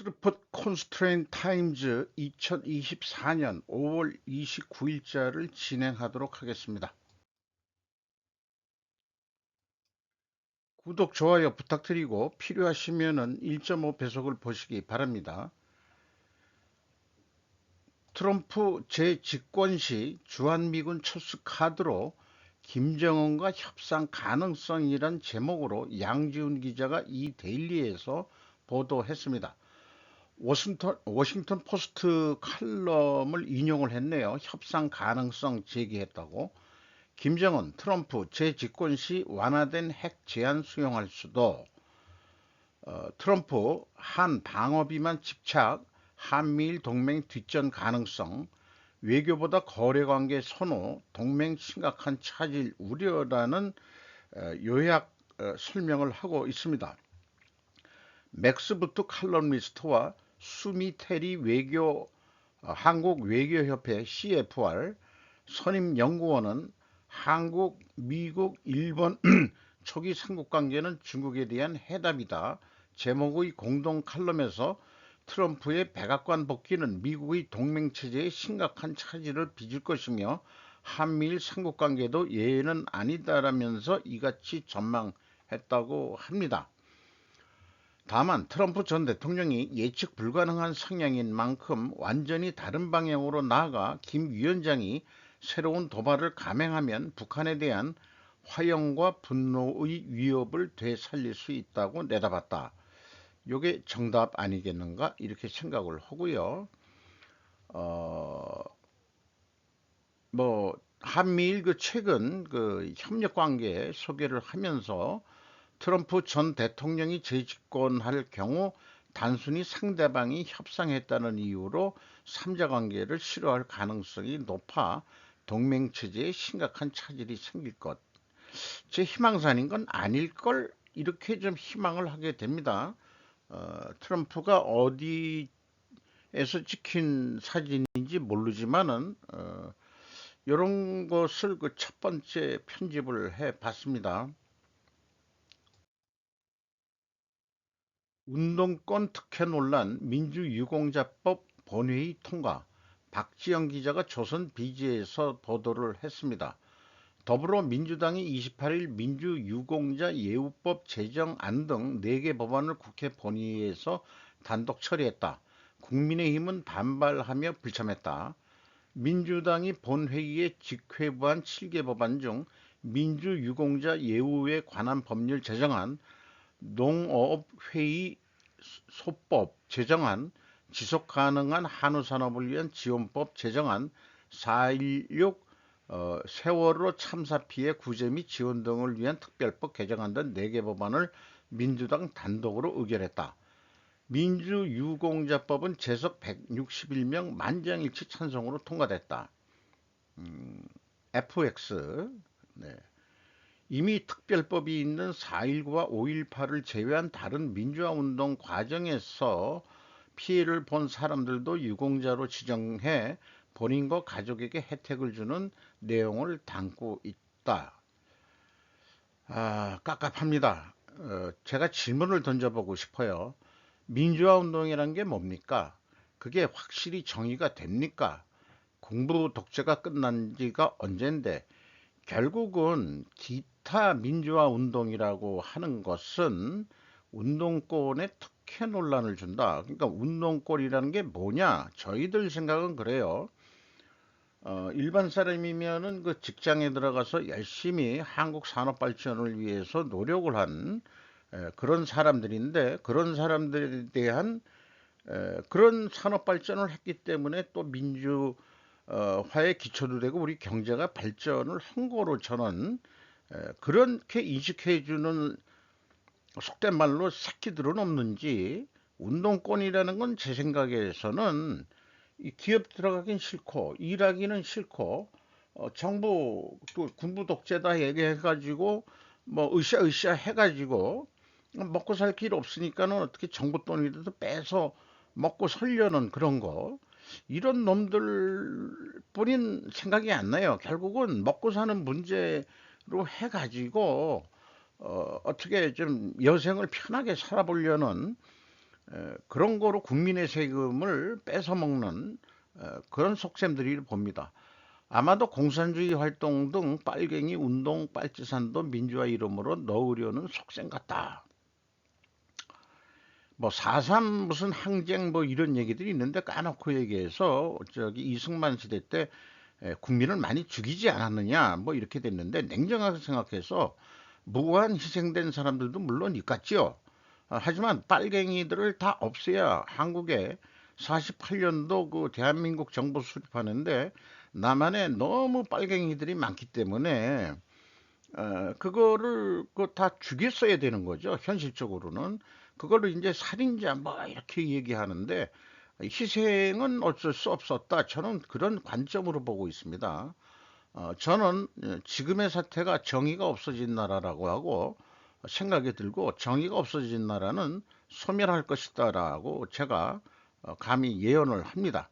스루폿 콘스트레인 타임즈 2024년 5월 29일자를 진행하도록 하겠습니다. 구독, 좋아요 부탁드리고 필요하시면 1.5 배속을 보시기 바랍니다. 트럼프 재집권 시 주한미군 철수 카드로 김정은과 협상 가능성이란 제목으로 양지훈 기자가 이 데일리에서 보도했습니다. 워싱턴 포스트 칼럼을 인용을 했네요. 협상 가능성 제기했다고. 김정은, 트럼프 재집권 시 완화된 핵 제한 수용할 수도. 트럼프 한 방어비만 집착, 한미일 동맹 뒷전 가능성, 외교보다 거래관계 선호, 동맹 심각한 차질 우려라는 요약 설명을 하고 있습니다. 맥스부트 칼럼니스트와 수미테리 한국외교협회 CFR 선임연구원은 한국, 미국, 일본 초기 삼국관계는 중국에 대한 해답이다. 제목의 공동 칼럼에서 트럼프의 백악관 복귀는 미국의 동맹체제에 심각한 차질을 빚을 것이며 한미일 삼국관계도 예외는 아니다라면서 이같이 전망했다고 합니다. 다만 트럼프 전 대통령이 예측 불가능한 성향인 만큼 완전히 다른 방향으로 나아가 김 위원장이 새로운 도발을 감행하면 북한에 대한 화형과 분노의 위협을 되살릴 수 있다고 내다봤다. 이게 정답 아니겠는가 이렇게 생각을 하고요. 한미일 최근 협력 관계 소개를 하면서 트럼프 전 대통령이 재집권할 경우 단순히 상대방이 협상했다는 이유로 3자 관계를 싫어할 가능성이 높아 동맹체제에 심각한 차질이 생길 것. 제 희망사인 건 아닐 걸 이렇게 좀 희망을 하게 됩니다. 트럼프가 어디에서 찍힌 사진인지 모르지만은 이런 것을 첫 번째 편집을 해 봤습니다. 운동권 특혜 논란 민주유공자법 본회의 통과. 박지영 기자가 조선 BJ에서 보도를 했습니다. 더불어민주당이 28일 민주유공자 예우법 제정안 등 4개 법안을 국회 본회의에서 단독 처리했다. 국민의힘은 반발하며 불참했다. 민주당이 본회의에 직회부한 7개 법안 중 민주유공자 예우에 관한 법률 제정안, 농업회의 소법 제정안, 지속가능한 한우산업을 위한 지원법 제정안, 4.16 세월호 참사 피해 구제 및 지원 등을 위한 특별법 개정안 등 4개 법안을 민주당 단독으로 의결했다. 민주유공자법은 재석 161명 만장일치 찬성으로 통과됐다. FX. 네. 이미 특별법이 있는 4.19와 5.18을 제외한 다른 민주화운동 과정에서 피해를 본 사람들도 유공자로 지정해 본인과 가족에게 혜택을 주는 내용을 담고 있다. 깝깝합니다. 제가 질문을 던져보고 싶어요. 민주화운동이란 게 뭡니까? 그게 확실히 정의가 됩니까? 공부 독재가 끝난 지가 언젠데 결국은 기타 민주화 운동이라고 하는 것은 운동권에 특혜 논란을 준다. 그러니까 운동권이라는 게 뭐냐? 저희들 생각은 그래요. 일반 사람이면은 직장에 들어가서 열심히 한국 산업 발전을 위해서 노력을 한 그런 사람들인데 그런 사람들에 대한 그런 산업 발전을 했기 때문에 또 민주화의 기초도 되고 우리 경제가 발전을 한 거로 저는 그렇게 인식해 주는 속된 말로 새끼들은 없는지 운동권이라는 건 제 생각에서는 이 기업 들어가긴 싫고 일하기는 싫고 정부 또 군부 독재다 얘기해가지고 뭐 으쌰으쌰 해가지고 먹고 살 길 없으니까는 어떻게 정부 돈이라도 빼서 먹고 살려는 그런 거 이런 놈들 뿐인 생각이 안 나요. 결국은 먹고 사는 문제로 해가지고 어떻게 좀 여생을 편하게 살아보려는 그런 거로 국민의 세금을 뺏어먹는 그런 속셈들이 봅니다. 아마도 공산주의 활동 등 빨갱이 운동 빨치산도 민주화 이름으로 넣으려는 속셈 같다. 뭐 4.3 무슨 항쟁 뭐 이런 얘기들이 있는데 까놓고 얘기해서 저기 이승만 시대 때 국민을 많이 죽이지 않았느냐 뭐 이렇게 됐는데 냉정하게 생각해서 무고한 희생된 사람들도 물론 있겠지요. 하지만 빨갱이들을 다 없애야 한국에 48년도 그 대한민국 정부 수립하는데 남한에 너무 빨갱이들이 많기 때문에 그거를 그 다 죽였어야 되는 거죠. 현실적으로는 그거를 이제 살인자 뭐 이렇게 얘기하는데 희생은 어쩔 수 없었다. 저는 그런 관점으로 보고 있습니다. 저는 지금의 사태가 정의가 없어진 나라라고 하고 생각이 들고 정의가 없어진 나라는 소멸할 것이다라고 제가 감히 예언을 합니다.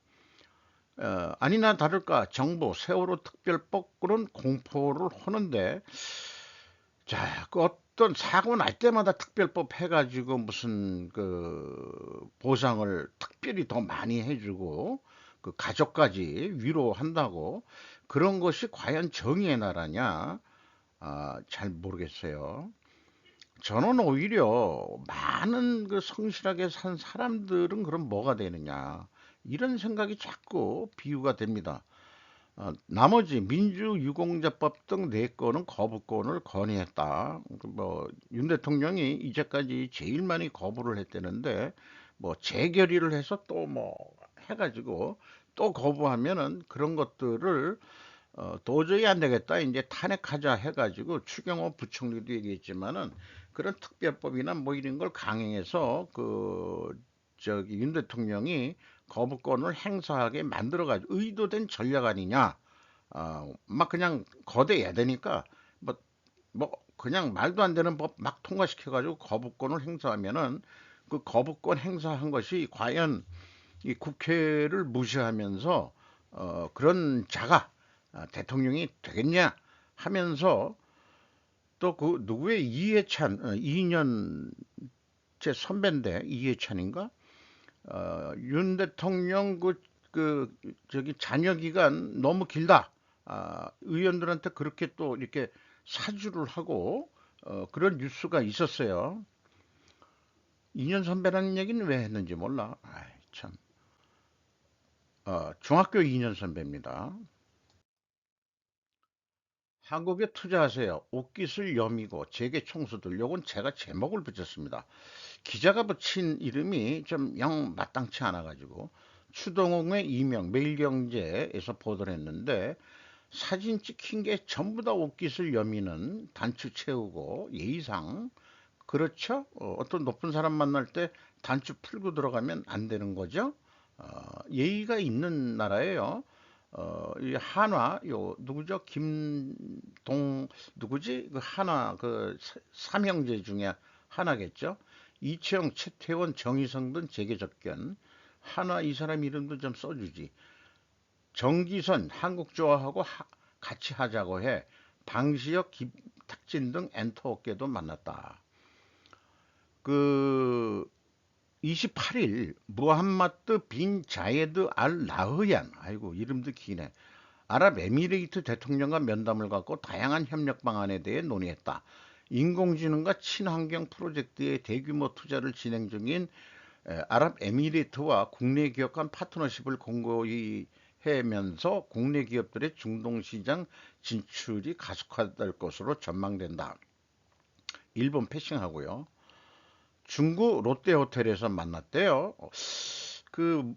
아니나 다를까 정부 세월호 특별법으로는 공포를 하는데 자, 그 어떤 사고 날 때마다 특별법 해가지고 무슨 그 보상을 특별히 더 많이 해주고 그 가족까지 위로한다고 그런 것이 과연 정의의 나라냐? 잘 모르겠어요. 저는 오히려 많은 그 성실하게 산 사람들은 그럼 뭐가 되느냐? 이런 생각이 자꾸 비유가 됩니다. 나머지 민주유공자법 등 4건은 거부권을 건의했다. 윤 대통령이 이제까지 제일 많이 거부를 했다는데 뭐 재결의를 해서 또 뭐 해가지고 또 거부하면은 그런 것들을 도저히 안 되겠다. 이제 탄핵하자 해가지고 추경호 부총리도 얘기했지만은 그런 특별법이나 뭐 이런 걸 강행해서 그 저기 윤 대통령이 거부권을 행사하게 만들어가지고 의도된 전략 아니냐. 막 그냥 거대해야 되니까 뭐, 뭐 그냥 말도 안 되는 법 막 통과시켜가지고 거부권을 행사하면은 그 거부권 행사한 것이 과연 이 국회를 무시하면서 그런 자가 대통령이 되겠냐 하면서 또 그 누구의 이해찬 2년 제 선배인데 이해찬인가 윤 대통령 그 저기 잔여 기간 너무 길다. 의원들한테 그렇게 또 이렇게 사주를 하고 그런 뉴스가 있었어요. 2년 선배라는 얘기는 왜 했는지 몰라. 아이, 참. 중학교 2년 선배입니다. 한국에 투자하세요. 옷깃을 여미고 재계 총수들. 요건 제가 제목을 붙였습니다. 기자가 붙인 이름이 좀 영 마땅치 않아가지고 추동호의 이명 매일경제에서 보도를 했는데 사진 찍힌 게 전부 다 옷깃을 여미는 단추 채우고 예의상 그렇죠? 어떤 높은 사람 만날 때 단추 풀고 들어가면 안 되는 거죠? 예의가 있는 나라예요. 이 한화 요 누구죠? 김동 누구지? 그 한화 그 삼형제 중에 하나겠죠? 이채영, 최태원, 정의성 등 재계접견. 한화 이 사람 이름도 좀 써주지. 정기선 한국조화하고 같이 하자고 해. 방시혁, 김탁진 등 엔터 업계도 만났다. 그 28일 무함마드 빈 자예드 알 나흐얀 아이고 이름도 기네. 아랍에미레이트 대통령과 면담을 갖고 다양한 협력 방안에 대해 논의했다. 인공지능과 친환경 프로젝트에 대규모 투자를 진행 중인 아랍에미리트와 국내 기업 간 파트너십을 공고히 해면서 국내 기업들의 중동 시장 진출이 가속화될 것으로 전망된다. 일본 패싱하고요. 중국 롯데 호텔에서 만났대요. 그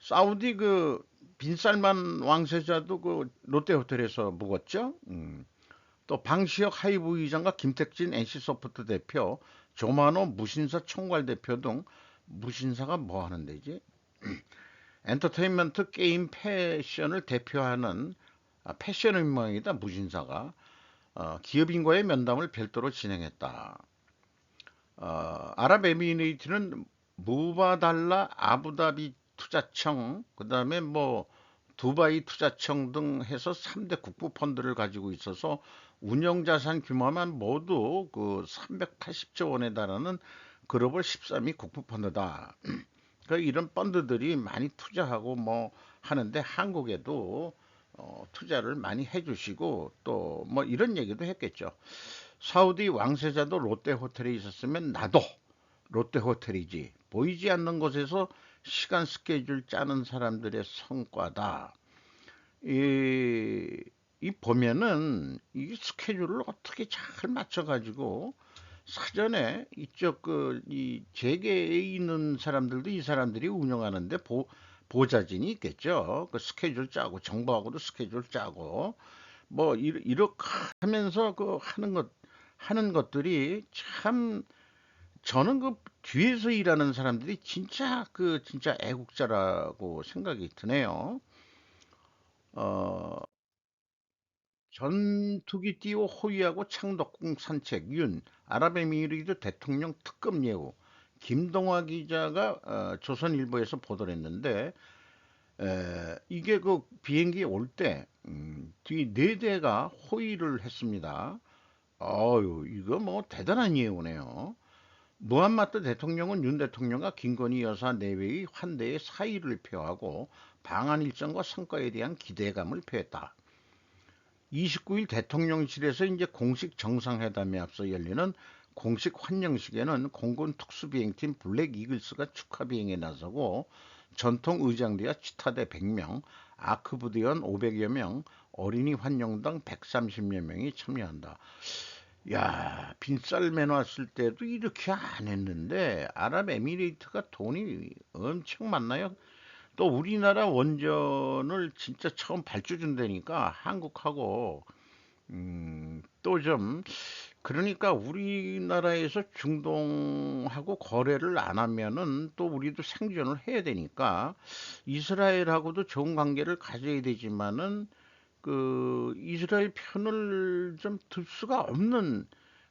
사우디 그 빈살만 왕세자도 그 롯데 호텔에서 묵었죠. 또 방시혁 하이브 의장과 김택진 NC소프트 대표, 조만호 무신사 총괄 대표 등 무신사가 뭐 하는 데지? 엔터테인먼트 게임 패션을 대표하는 패션의 모양이다 무신사가 기업인과의 면담을 별도로 진행했다. 아랍에미리트는 무바달라 아부다비 투자청 그다음에 뭐 두바이 투자청 등 해서 3대 국부 펀드를 가지고 있어서 운영 자산 규모만 모두 그 380조 원에 달하는 글로벌 13위 국부 펀드다. 그 이런 펀드들이 많이 투자하고 뭐 하는데 한국에도 투자를 많이 해주시고 또 뭐 이런 얘기도 했겠죠. 사우디 왕세자도 롯데 호텔에 있었으면 나도 롯데 호텔이지. 보이지 않는 곳에서 시간 스케줄 짜는 사람들의 성과다. 이, 이 보면은 이 스케줄을 어떻게 잘 맞춰가지고 사전에 이쪽 이 재계에 있는 사람들도 이 사람들이 운영하는데 보좌진이 있겠죠. 그 스케줄 짜고 정부하고도 스케줄 짜고 뭐 이렇게 하면서 그 하는 것들이 참 저는 그 뒤에서 일하는 사람들이 진짜 애국자라고 생각이 드네요. 어, 전투기 띄워 호위하고 창덕궁 산책 윤 아랍에미리트 대통령 특급 예우 김동화 기자가 조선일보에서 보도를 했는데 이게 그 비행기 올 때 뒤 네 대가 호위를 했습니다. 아유 이거 뭐 대단한 예우네요. 무함마드 대통령은 윤 대통령과 김건희 여사 내외의 환대의 사의를 표하고 방한 일정과 성과에 대한 기대감을 표했다. 29일 대통령실에서 이제 공식 정상회담에 앞서 열리는 공식 환영식에는 공군 특수비행팀 블랙 이글스가 축하 비행에 나서고 전통 의장대와 치타대 100명, 아크 부대원 500여 명, 어린이 환영당 130여 명이 참여한다. 야, 빈쌀 매놨을 때도 이렇게 안 했는데 아랍에미레이트가 돈이 엄청 많나요? 또 우리나라 원전을 진짜 처음 발주준다니까 한국하고 또 좀 그러니까 우리나라에서 중동하고 거래를 안 하면은 또 우리도 생존을 해야 되니까 이스라엘하고도 좋은 관계를 가져야 되지만은 그 이스라엘 편을 좀 들 수가 없는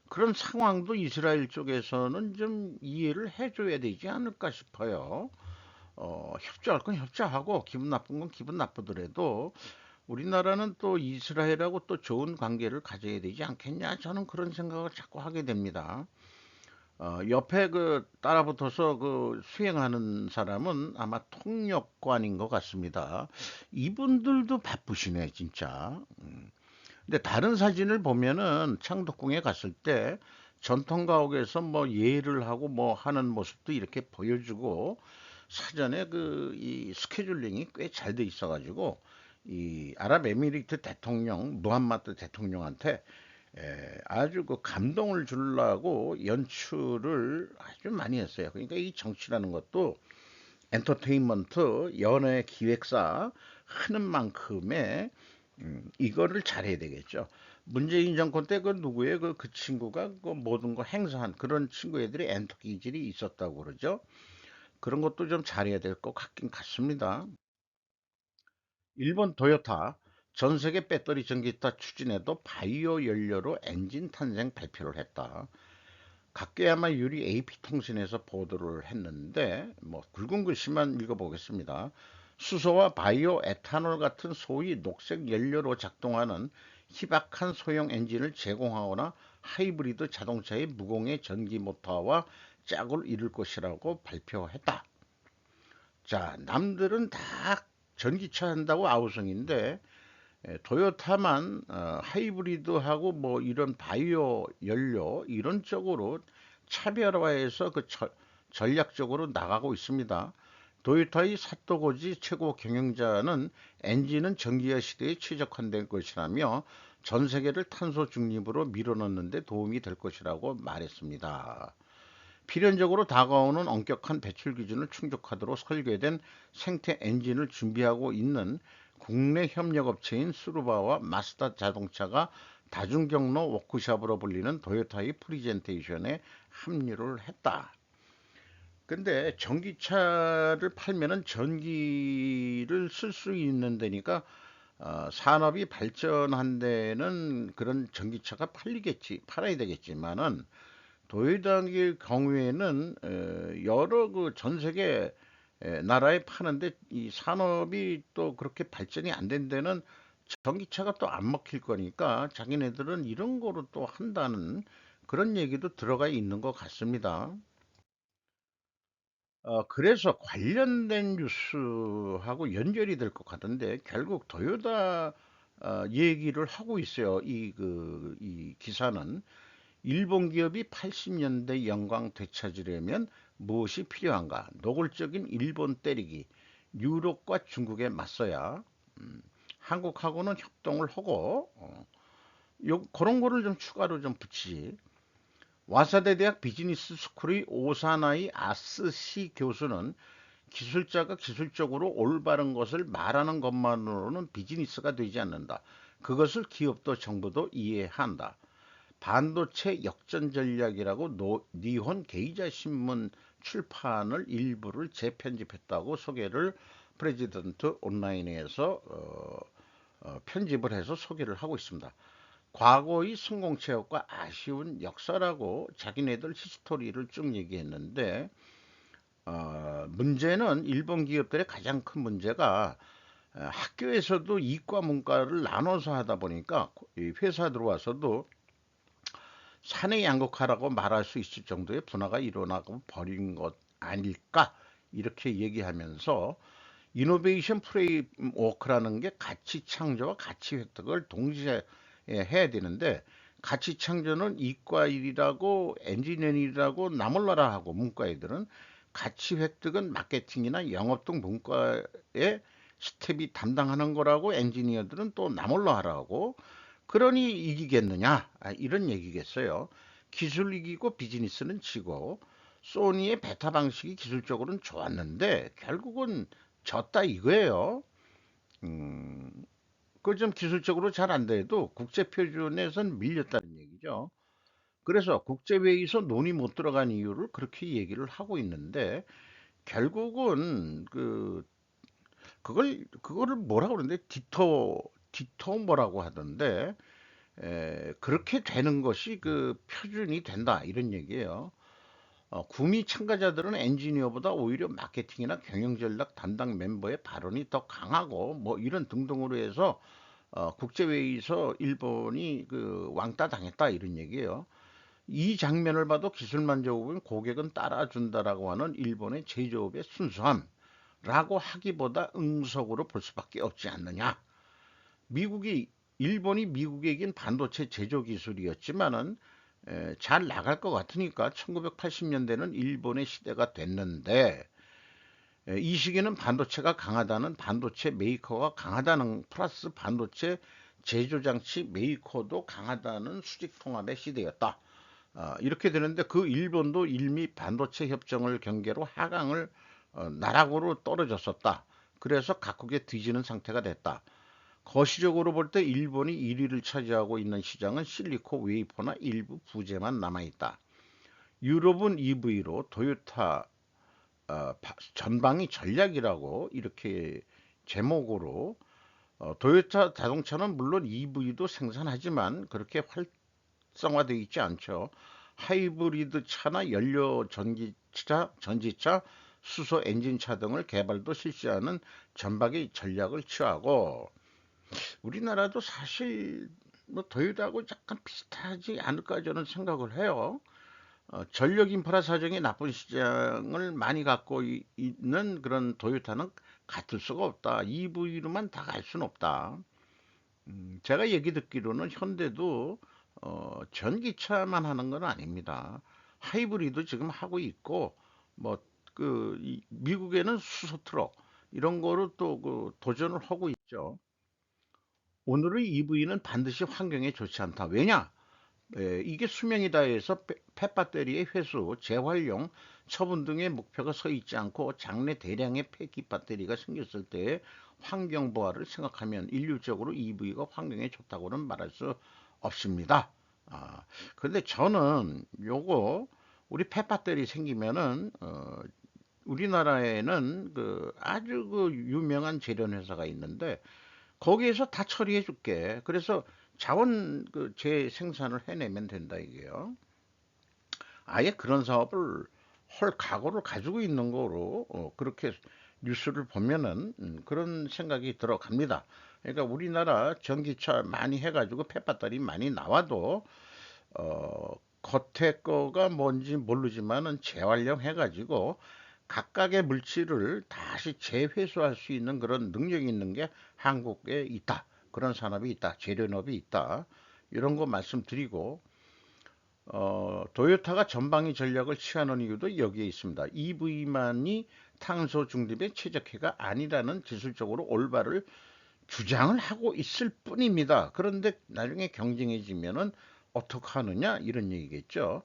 그런 상황도 이스라엘 쪽에서는 좀 이해를 해줘야 되지 않을까 싶어요. 협조할 건 협조하고 기분 나쁜 건 기분 나쁘더라도 우리나라는 또 이스라엘하고 또 좋은 관계를 가져야 되지 않겠냐 저는 그런 생각을 자꾸 하게 됩니다. 옆에 그 따라붙어서 그 수행하는 사람은 아마 통역관인 것 같습니다. 이분들도 바쁘시네 진짜. 근데 다른 사진을 보면은 창덕궁에 갔을 때 전통가옥에서 뭐 예를 하고 뭐 하는 모습도 이렇게 보여주고 사전에 그 이 스케줄링이 꽤 잘 돼 있어가지고 이 아랍에미리트 대통령 무함마드 대통령한테 아주 그 감동을 주려고 연출을 아주 많이 했어요. 그러니까 이 정치라는 것도 엔터테인먼트 연예 기획사 하는 만큼의 이거를 잘해야 되겠죠. 문재인 정권 때 그 누구의 그 친구가 그 모든 거 행사한 그런 친구 애들이 엔터 기질이 있었다고 그러죠. 그런 것도 좀 잘해야 될 것 같긴 같습니다. 일본 도요타 전 세계 배터리 전기차 추진에도 바이오 연료로 엔진 탄생 발표를 했다. 각계야마 유리 AP통신에서 보도를 했는데 뭐 굵은 글씨만 읽어보겠습니다. 수소와 바이오 에탄올 같은 소위 녹색 연료로 작동하는 희박한 소형 엔진을 제공하거나 하이브리드 자동차의 무공해 전기 모터와 짝을 이룰 것이라고 발표했다. 자, 남들은 다 전기차 한다고 아우성인데 토요타만 하이브리드하고 뭐 이런 바이오 연료 이런 쪽으로 차별화해서 그 전략적으로 나가고 있습니다. 도요타의 사토고지 최고 경영자는 엔진은 전기화 시대에 최적화된 것이라며 전 세계를 탄소 중립으로 밀어넣는 데 도움이 될 것이라고 말했습니다. 필연적으로 다가오는 엄격한 배출 기준을 충족하도록 설계된 생태 엔진을 준비하고 있는 국내 협력업체인 수르바와 마스다 자동차가 다중경로 워크숍으로 불리는 도요타의 프리젠테이션에 합류를 했다. 근데 전기차를 팔면은 전기를 쓸 수 있는 데니까 산업이 발전한 데는 그런 전기차가 팔아야 되겠지만은 도요당의 경우에는 여러 그 전 세계 나라에 파는데 이 산업이 또 그렇게 발전이 안 된 데는 전기차가 또 안 먹힐 거니까 자기네들은 이런 거로 또 한다는 그런 얘기도 들어가 있는 것 같습니다. 그래서 관련된 뉴스하고 연결이 될 것 같은데 결국 토요타 얘기를 하고 있어요. 이 기사는 일본 기업이 80년대 영광 되찾으려면 무엇이 필요한가? 노골적인 일본 때리기. 유럽과 중국에 맞서야 한국하고는 협동을 하고 그런 거를 좀 추가로 좀 붙이지. 와사대 대학 비즈니스 스쿨의 오사나이 아스시 교수는 기술자가 기술적으로 올바른 것을 말하는 것만으로는 비즈니스가 되지 않는다. 그것을 기업도 정부도 이해한다. 반도체 역전 전략이라고 니혼 게이자 신문 출판을 일부를 재편집했다고 소개를 프레지던트 온라인에서 편집을 해서 소개를 하고 있습니다. 과거의 성공 체험과 아쉬운 역사라고 자기네들 히스토리를 쭉 얘기했는데 문제는 일본 기업들의 가장 큰 문제가 학교에서도 이과 문과를 나눠서 하다 보니까 회사 들어와서도 사내 양극화라고 말할 수 있을 정도의 분화가 일어나고 버린 것 아닐까 이렇게 얘기하면서 이노베이션 프레임워크라는 게 가치 창조와 가치 획득을 동시에 해야 되는데 가치 창조는 이과일이라고 엔지니어링이라고 나몰라라 하고 문과애들은 가치 획득은 마케팅이나 영업 등 문과의 스텝이 담당하는 거라고 엔지니어들은 또 나몰라 하라고 그러니 이기겠느냐 이런 얘기겠어요. 기술 이기고 비즈니스는 지고 소니의 베타 방식이 기술적으로는 좋았는데 결국은 졌다 이거예요. 음, 그 좀 기술적으로 잘 안 돼도 국제 표준에선 밀렸다는 얘기죠. 그래서 국제회의에서 논의 못 들어간 이유를 그렇게 얘기를 하고 있는데 결국은 그거를 뭐라고 그러는데 디토 뭐라고 하던데 그렇게 되는 것이 그 표준이 된다 이런 얘기예요. 구미 참가자들은 엔지니어보다 오히려 마케팅이나 경영 전략 담당 멤버의 발언이 더 강하고 뭐 이런 등등으로 해서 국제회의에서 일본이 그 왕따 당했다 이런 얘기예요. 이 장면을 봐도 기술만 좋으면 고객은 따라준다라고 하는 일본의 제조업의 순수함라고 하기보다 응석으로 볼 수밖에 없지 않느냐. 미국이 일본이 미국에겐 반도체 제조 기술이었지만은 잘 나갈 것 같으니까 1980년대는 일본의 시대가 됐는데 이 시기는 반도체가 강하다는 반도체 메이커가 강하다는 플러스 반도체 제조 장치 메이커도 강하다는 수직 통합의 시대였다. 이렇게 되는데 그 일본도 일미 반도체 협정을 경계로 하강을 나락으로 떨어졌었다. 그래서 각국에 뒤지는 상태가 됐다. 거시적으로 볼 때 일본이 1위를 차지하고 있는 시장은 실리콘 웨이퍼나 일부 부재만 남아있다. 유럽은 EV로 토요타 전방위 전략이라고 이렇게 제목으로 토요타 자동차는 물론 EV도 생산하지만 그렇게 활성화되어 있지 않죠. 하이브리드 차나 연료 전지차, 수소 엔진차 등을 개발도 실시하는 전방위 전략을 취하고 우리나라도 사실 뭐 토요타하고 약간 비슷하지 않을까 저는 생각을 해요. 전력 인프라 사정이 나쁜 시장을 많이 갖고 있는 그런 토요타는 같을 수가 없다. EV로만 다 갈 수는 없다. 제가 얘기 듣기로는 현대도 전기차만 하는 건 아닙니다. 하이브리드 지금 하고 있고 뭐 미국에는 수소 트럭 이런 거로 또 그 도전을 하고 있죠. 오늘의 EV는 반드시 환경에 좋지 않다. 왜냐? 이게 수명이 다해서 폐배터리의 회수, 재활용, 처분 등의 목표가 서 있지 않고 장래 대량의 폐기 배터리가 생겼을 때 환경 보호를 생각하면 일률적으로 EV가 환경에 좋다고는 말할 수 없습니다. 그런데 저는 요거 우리 폐배터리 생기면은 우리나라에는 아주 유명한 제련 회사가 있는데 거기에서 다 처리해 줄게. 그래서 자원 재생산을 해내면 된다 이게요. 아예 그런 사업을 헐 각오를 가지고 있는 거로 그렇게 뉴스를 보면은 그런 생각이 들어갑니다. 그러니까 우리나라 전기차 많이 해가지고 폐배터리 많이 나와도 겉에 거가 뭔지 모르지만은 재활용 해가지고 각각의 물질을 다시 재회수할 수 있는 그런 능력이 있는 게 한국에 있다. 그런 산업이 있다. 재련업이 있다. 이런 거 말씀드리고 도요타가 전방위 전략을 취하는 이유도 여기에 있습니다. EV만이 탄소 중립에 최적화가 아니라는 기술적으로 올바를 주장을 하고 있을 뿐입니다. 그런데 나중에 경쟁해지면은 어떻게 하느냐 이런 얘기겠죠.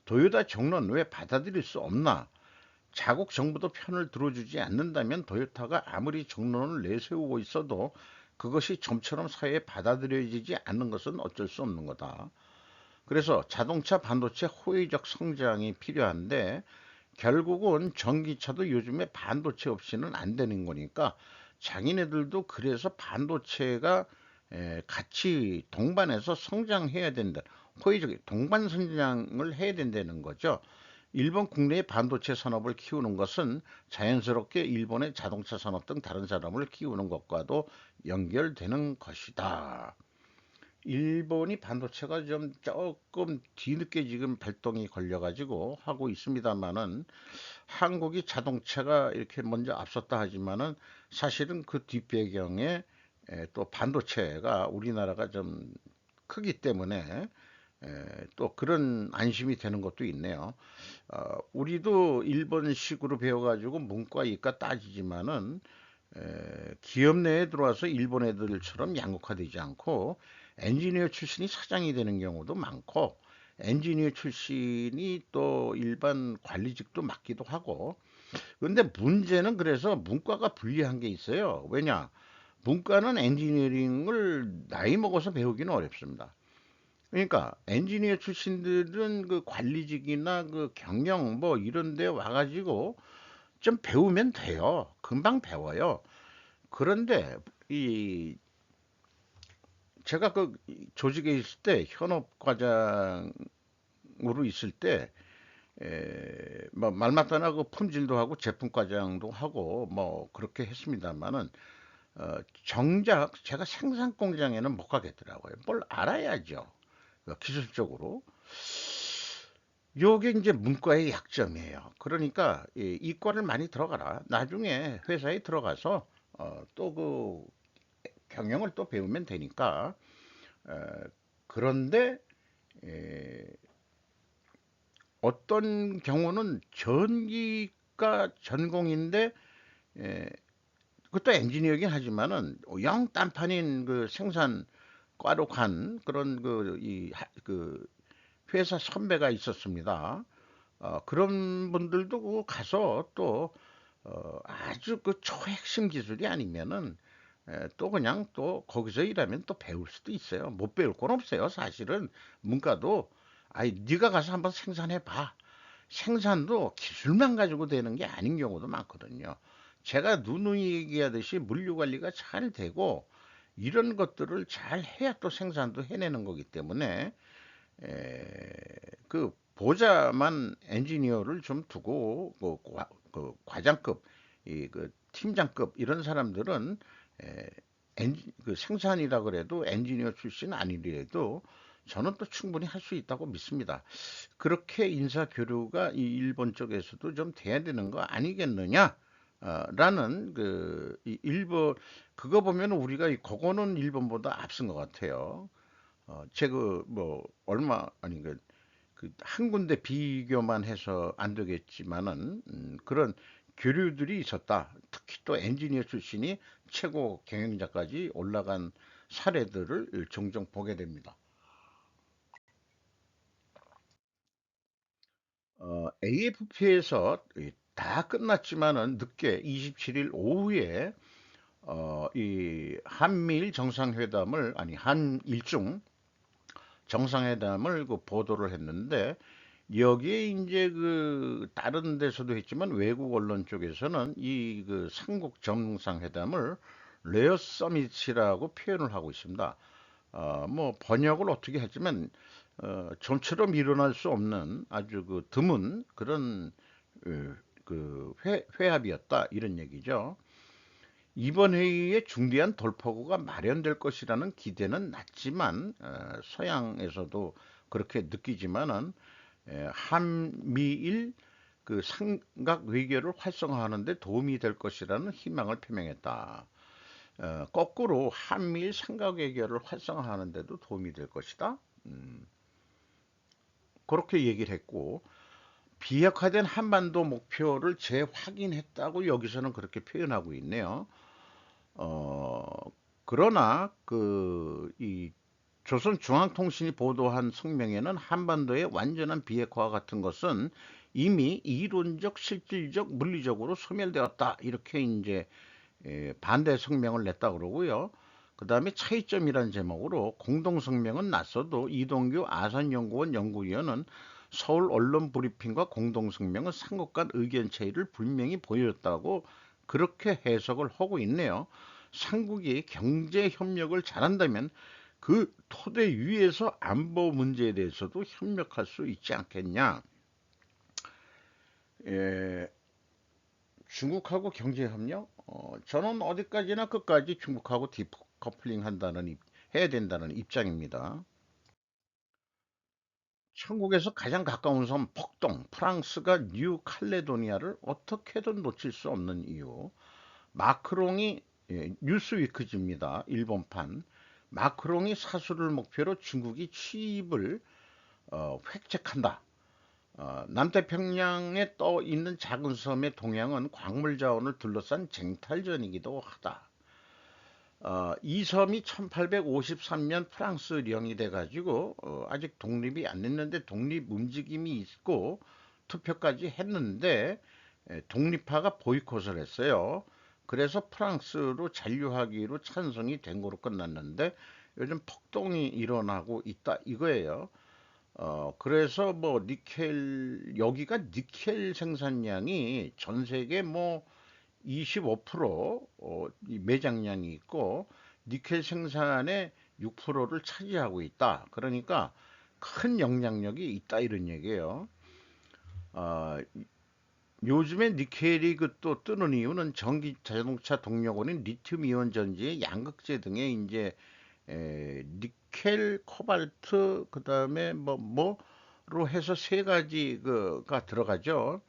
도요타 정론 왜 받아들일 수 없나? 자국 정부도 편을 들어주지 않는다면 도요타가 아무리 정론을 내세우고 있어도 그것이 좀처럼 사회에 받아들여지지 않는 것은 어쩔 수 없는 거다. 그래서 자동차 반도체 호의적 성장이 필요한데 결국은 전기차도 요즘에 반도체 없이는 안 되는 거니까 자기네들도 그래서 반도체가 같이 동반해서 성장해야 된다. 호의적 동반 성장을 해야 된다는 거죠. 일본 국내의 반도체 산업을 키우는 것은 자연스럽게 일본의 자동차 산업 등 다른 산업을 키우는 것과도 연결되는 것이다. 일본이 반도체가 좀 조금 뒤늦게 지금 발동이 걸려가지고 하고 있습니다만은 한국이 자동차가 이렇게 먼저 앞섰다 하지만은 사실은 그 뒷배경에 또 반도체가 우리나라가 좀 크기 때문에 또 그런 안심이 되는 것도 있네요. 우리도 일본식으로 배워가지고 문과 이과 따지지만은 기업 내에 들어와서 일본 애들처럼 양극화되지 않고 엔지니어 출신이 사장이 되는 경우도 많고 엔지니어 출신이 또 일반 관리직도 맡기도 하고 근데 문제는 그래서 문과가 불리한 게 있어요. 왜냐? 문과는 엔지니어링을 나이 먹어서 배우기는 어렵습니다. 그러니까 엔지니어 출신들은 그 관리직이나 그 경영 뭐 이런 데 와가지고 좀 배우면 돼요. 금방 배워요. 그런데 이 제가 그 조직에 있을 때 현업 과장으로 있을 때 뭐 말마따나 그 품질도 하고 제품 과장도 하고 뭐 그렇게 했습니다만은 정작 제가 생산 공장에는 못 가겠더라고요. 뭘 알아야죠. 기술적으로. 요게 이제 문과의 약점이에요. 그러니까 이 이과를 많이 들어가라. 나중에 회사에 들어가서 또 그 경영을 또 배우면 되니까. 어, 그런데 에, 어떤 경우는 전기가 전공인데 에, 그것도 엔지니어긴 하지만은 영 딴판인 그 생산과로 간 그런 그 회사 선배가 있었습니다. 그런 분들도 그 가서 또 아주 그 초핵심 기술이 아니면은 또 그냥 또 거기서 일하면 또 배울 수도 있어요. 못 배울 건 없어요. 사실은 문과도 아이 네가 가서 한번 생산해 봐. 생산도 기술만 가지고 되는 게 아닌 경우도 많거든요. 제가 누누이 얘기하듯이 물류 관리가 잘 되고 이런 것들을 잘 해야 또 생산도 해내는 거기 때문에 그 보자만 엔지니어를 좀 두고 그 과장급 그 팀장급 이런 사람들은 에, 그 생산이라 그래도 엔지니어 출신 아니더라도 저는 또 충분히 할 수 있다고 믿습니다. 그렇게 인사 교류가 이 일본 쪽에서도 좀 돼야 되는 거 아니겠느냐? 라는 일본 그거 보면 우리가 그거는 일본보다 앞선 것 같아요. 제가 뭐 얼마 아니 한 군데 비교만 해서 안 되겠지만은 그런 교류들이 있었다. 특히 또 엔지니어 출신이 최고 경영자까지 올라간 사례들을 종종 보게 됩니다. AFP에서 다 끝났지만은 늦게 27일 오후에 이 한미일 정상회담을 아니 한일중 정상회담을 그 보도를 했는데 여기에 이제 그 다른 데서도 했지만 외국 언론 쪽에서는 이 그 삼국 정상회담을 레어 서밋이라고 표현을 하고 있습니다. 뭐 번역을 어떻게 했지만 좀처럼 일어날 수 없는 아주 그 드문 그런 회합이었다 이런 얘기죠. 이번 회의에 중대한 돌파구가 마련될 것이라는 기대는 낮지만 서양에서도 그렇게 느끼지만은 한미일 그 삼각 외교를 활성화하는 데 도움이 될 것이라는 희망을 표명했다. 거꾸로 한미일 삼각 외교를 활성화하는 데도 도움이 될 것이다. 음, 그렇게 얘기를 했고 비약화된 한반도 목표를 재확인했다고 여기서는 그렇게 표현하고 있네요. 어, 그러나 이 조선중앙통신이 보도한 성명에는 한반도의 완전한 비핵화 같은 것은 이미 이론적, 실질적, 물리적으로 소멸되었다. 이렇게 이제 반대 성명을 냈다 그러고요. 그 다음에 차이점이라는 제목으로 공동성명은 났어도 이동규 아산연구원 연구위원은 서울 언론 브리핑과 공동성명은 삼국 간 의견 차이를 분명히 보였다고 그렇게 해석을 하고 있네요. 삼국이 경제 협력을 잘한다면 그 토대 위에서 안보 문제에 대해서도 협력할 수 있지 않겠냐. 예, 중국하고 경제 협력? 저는 어디까지나 끝까지 중국하고 디커플링 해야 된다는 입장입니다. 천국에서 가장 가까운 섬 폭동, 프랑스가 뉴 칼레도니아를 어떻게든 놓칠 수 없는 이유. 마크롱이 뉴스위크지입니다. 일본판. 마크롱이 사수를 목표로 중국이 취입을 획책한다. 남태평양에 떠 있는 작은 섬의 동향은 광물 자원을 둘러싼 쟁탈전이기도 하다. 이 섬이 1853년 프랑스령이 돼가지고 아직 독립이 안 됐는데 독립 움직임이 있고 투표까지 했는데 독립파가 보이콧을 했어요. 그래서 프랑스로 잔류하기로 찬성이 된 거로 끝났는데 요즘 폭동이 일어나고 있다 이거예요. 그래서 뭐 여기가 니켈 생산량이 전 세계 뭐 25% 이 매장량이 있고 니켈 생산의 6%를 차지하고 있다. 그러니까 큰 영향력이 있다 이런 얘기예요. 어, 요즘에 니켈이 또 뜨는 이유는 전기 자동차 동력원인 리튬 이온 전지의 양극재 등의 이제 니켈, 코발트 그다음에 뭐로 해서 세 가지가 들어가죠.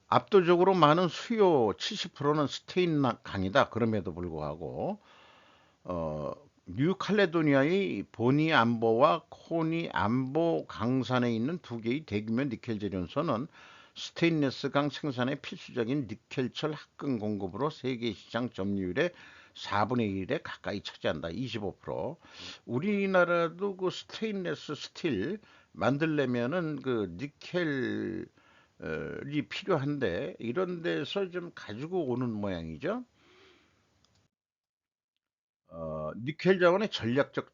압도적으로 많은 수요 70%는 스테인 강이다. 그럼에도 불구하고 어, 뉴칼레도니아의 보니 암보와 코니 암보 강산에 있는 두 개의 대규모 니켈 제련소는 스테인레스 강 생산에 필수적인 니켈철 합금 공급으로 세계 시장 점유율의 4분의 1에 가까이 차지한다. 25%. 우리나라도 그 스테인레스 스틸 만들려면은 그 니켈 이 필요한데 이런 데서 좀 가지고 오는 모양이죠. 니켈 자원의 전략적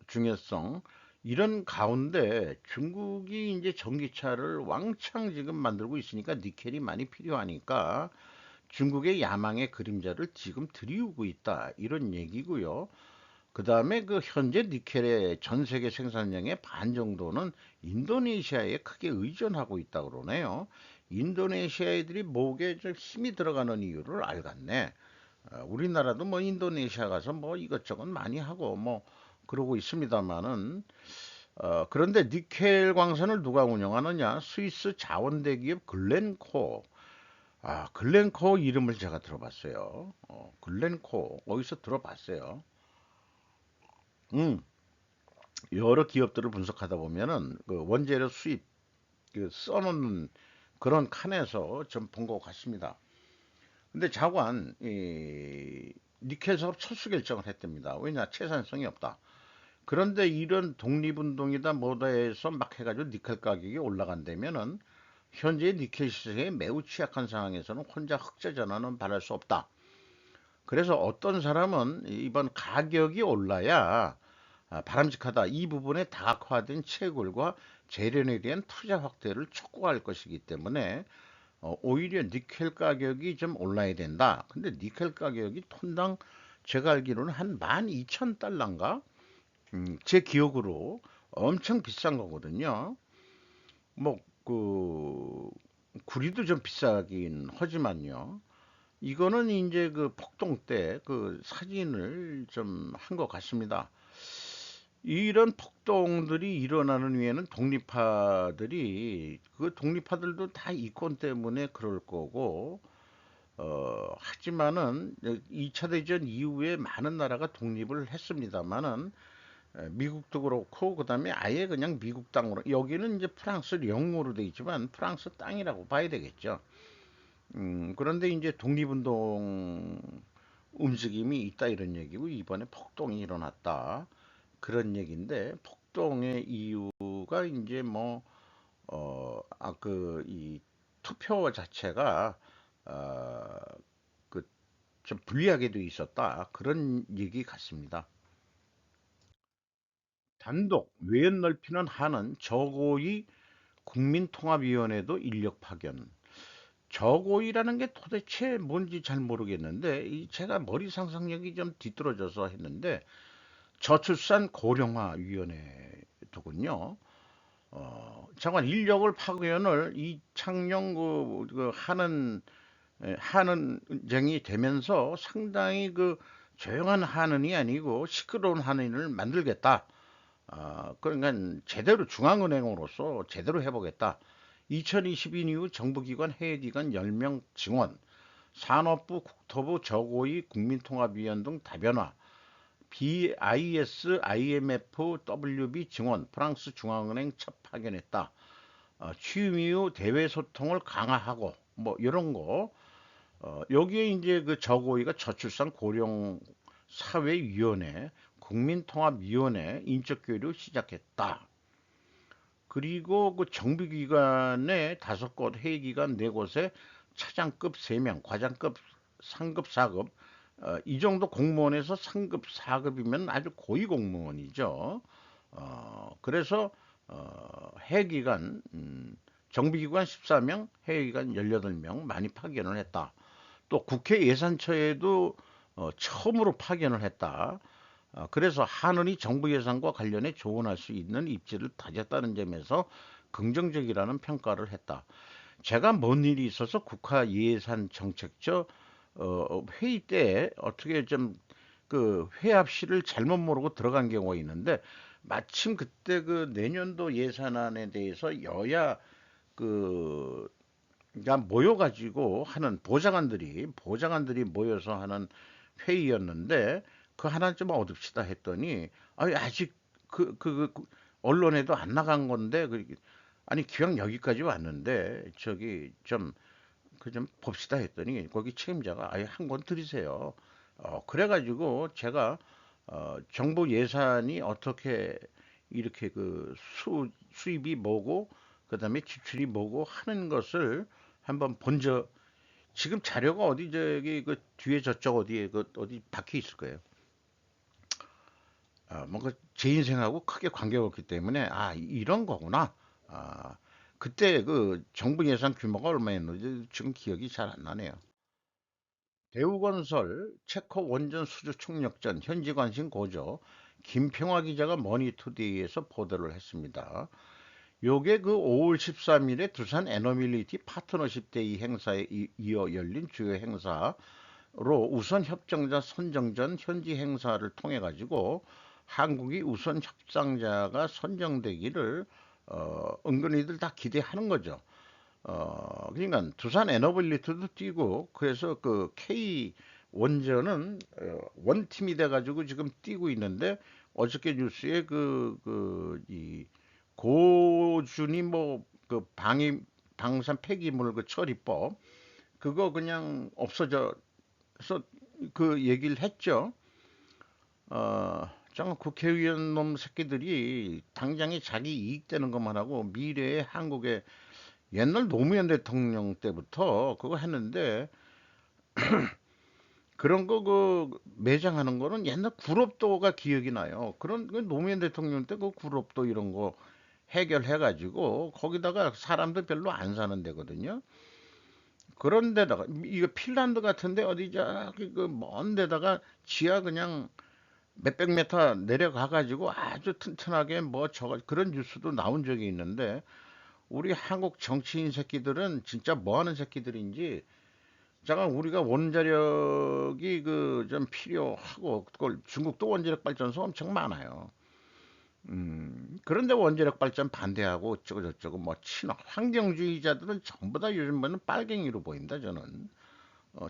중요성 이런 가운데 중국이 이제 전기차를 왕창 지금 만들고 있으니까 니켈이 많이 필요하니까 중국의 야망의 그림자를 지금 들이우고 있다 이런 얘기고요. 그 다음에 그 현재 니켈의 전 세계 생산량의 반 정도는 인도네시아에 크게 의존하고 있다 그러네요. 인도네시아 애들이 목에 좀 힘이 들어가는 이유를 알겠네. 우리나라도 뭐 인도네시아 가서 뭐 이것저것 많이 하고 뭐 그러고 있습니다만은 그런데 니켈 광산을 누가 운영하느냐? 스위스 자원대 기업 글렌코어. 글렌코어 이름을 제가 들어봤어요. 글렌코어 어디서 들어봤어요. 음, 여러 기업들을 분석하다 보면은 그 원재료 수입 써놓는 그런 칸에서 좀 본 것 같습니다. 근데 자관 이 니켈 사업 철수 결정을 했답니다. 왜냐 채산성이 없다. 그런데 이런 독립운동이다 뭐다 해서 막 해가지고 니켈 가격이 올라간다면은 현재 니켈 시세에 매우 취약한 상황에서는 혼자 흑자 전환은 바랄 수 없다. 그래서 어떤 사람은 이번 가격이 올라야 바람직하다. 이 부분에 다각화된 채굴과 재련에 대한 투자 확대를 촉구할 것이기 때문에 오히려 니켈 가격이 좀 올라야 된다. 근데 니켈 가격이 톤당 제가 알기로는 한 12,000달러인가? 제 기억으로 엄청 비싼 거거든요. 뭐, 구리도 좀 비싸긴 하지만요. 이거는 이제 그 폭동 때 그 사진을 좀 한 것 같습니다. 이런 폭동들이 일어나는 위에는 독립파들이 그 독립파들도 다 이권 때문에 그럴 거고 하지만은 2차 대전 이후에 많은 나라가 독립을 했습니다만은 미국도 그렇고 그다음에 아예 그냥 미국 땅으로 여기는 이제 프랑스 영으로 돼 있지만 프랑스 땅이라고 봐야 되겠죠. 그런데 이제 독립운동 움직임이 있다 이런 얘기고 이번에 폭동이 일어났다 그런 얘기인데 폭동의 이유가 이제 뭐 이 투표 자체가 어, 그 좀 불리하게 돼 있었다 그런 얘기 같습니다. 단독 외연 넓히는 한은 저고위 국민통합위원회도 인력 파견. 저고위라는 게 도대체 뭔지 잘 모르겠는데 제가 머리 상상력이 좀 뒤떨어져서 했는데 저출산 고령화 위원회더군요. 잠깐 인력을 파견을 이창용 한은쟁이 되면서 상당히 그 조용한 한은이 아니고 시끄러운 한은을 만들겠다. 그러니까 제대로 중앙은행으로서 제대로 해보겠다. 2022 이후 정부기관 해외기관 10명 증원, 산업부, 국토부, 저고위, 국민통합위원 등 다변화, BIS, IMF, WB 증원, 프랑스 중앙은행 첫 파견했다. 취임 이후 대외 소통을 강화하고 뭐 이런 거. 여기에 이제 그 저고위가 저출산 고령 사회위원회, 국민통합위원회, 인적교류 시작했다. 그리고 그 정비기관에 5곳, 회의기관 4곳에 차장급 3명, 과장급 3급, 4급, 이 정도 공무원에서 3급, 4급이면 아주 고위 공무원이죠. 그래서 해기관, 정비기관 14명, 해기관 18명 많이 파견을 했다. 또 국회 예산처에도 처음으로 파견을 했다. 그래서 한은이 정부 예산과 관련해 조언할 수 있는 입지를 다졌다는 점에서 긍정적이라는 평가를 했다. 제가 뭔 일이 있어서 국가 예산 정책처 회의 때 어떻게 좀 그 회합실을 잘못 모르고 들어간 경우가 있는데 마침 그때 그 내년도 예산안에 대해서 여야 그 그러니까 모여가지고 하는 보좌관들이 모여서 하는 회의였는데 그 하나 좀 얻읍시다 했더니 아직 언론에도 안 나간 건데 아니 기왕 여기까지 왔는데 저기 좀 그 좀 봅시다 했더니 거기 책임자가 아예 한 권 드리세요. 그래가지고 제가 정부 예산이 어떻게 이렇게 그 수입이 뭐고 그다음에 지출이 뭐고 하는 것을 한번 본저 지금 자료가 어디 저기 그 뒤에 저쪽 어디에 그 어디 박혀 있을 거예요. 뭔가 제 인생하고 크게 관계가 없기 때문에 이런 거구나. 아, 그때 그 정부 예산 규모가 얼마였는지 지금 기억이 잘 안 나네요. 대우건설 체코 원전 수주 총력전 현지 관심 고조 김평화 기자가 머니투데이에서 보도를 했습니다. 요게 그 5월 13일에 두산 에너빌리티 파트너십 데이 행사에 이어 열린 주요 행사로 우선 협정자 선정전 현지 행사를 통해 가지고 한국이 우선 협상자가 선정되기를 은근히들 다 기대하는 거죠. 그러니까 두산 에너빌리티도 뛰고 그래서 그 K 원전은 원팀이 돼가지고 지금 뛰고 있는데 어저께 뉴스에 이 고준이 뭐 그 방산 폐기물 그 처리법 그거 그냥 없어져서 그 얘기를 했죠. 참 국회의원 놈 새끼들이 당장에 자기 이익 되는 것만 하고 미래의 한국의 옛날 노무현 대통령 때부터 그거 했는데 그런 거 그 매장하는 거는 옛날 구롭도가 기억이 나요. 그런 그 노무현 대통령 때 그 구롭도 이런 거 해결해 가지고 거기다가 사람들 별로 안 사는 데거든요. 그런 데다가 이거 핀란드 같은데 어디 저기 그 먼 데다가 지하 그냥 몇백 미터 내려가 가지고 아주 튼튼하게 뭐 저거 그런 뉴스도 나온 적이 있는데 우리 한국 정치인 새끼들은 진짜 뭐 하는 새끼들인지, 잠깐 우리가 원자력이 그 좀 필요하고, 그걸 중국도 원자력 발전소 엄청 많아요. 그런데 원자력 발전 반대하고 어쩌고 저쩌고 뭐 친화 환경주의자들은 전부 다 요즘 보는 빨갱이로 보인다 저는.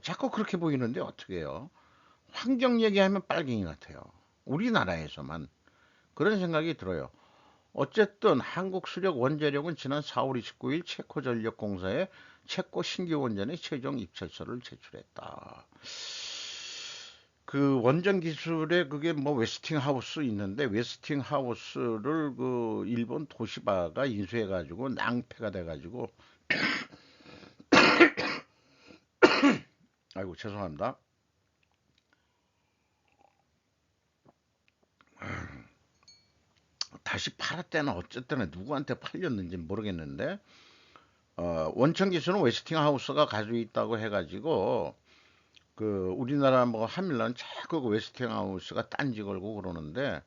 자꾸 그렇게 보이는데 어떻게 해요? 환경 얘기하면 빨갱이 같아요. 우리나라에서만 그런 생각이 들어요. 어쨌든 한국 수력 원자력은 지난 4월 29일 체코전력공사에 체코 신규 원전의 최종 입찰서를 제출했다. 그 원전 기술에 그게 뭐 웨스팅하우스 있는데, 웨스팅하우스를 그 일본 도시바가 인수해가지고 낭패가 돼가지고, 아이고 죄송합니다. 다시 팔았대나 어쨌든 누구한테 팔렸는지 모르겠는데, 원천 기술은 웨스팅하우스가 가지고 있다고 해가지고, 그 우리나라 뭐 하밀런 자꾸 그 웨스팅하우스가 딴지 걸고 그러는데,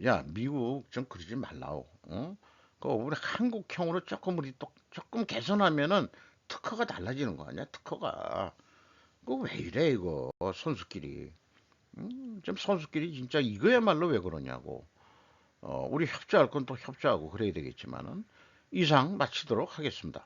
야 미국 좀 그러지 말라고. 어? 그 우리 한국형으로 조금 우리 또 조금 개선하면은 특허가 달라지는 거 아니야? 특허가. 그거 왜 이래 이거 선수끼리. 좀 선수끼리 진짜 이거야말로 왜 그러냐고. 우리 협조할 건 또 협조하고 그래야 되겠지만은 이상 마치도록 하겠습니다.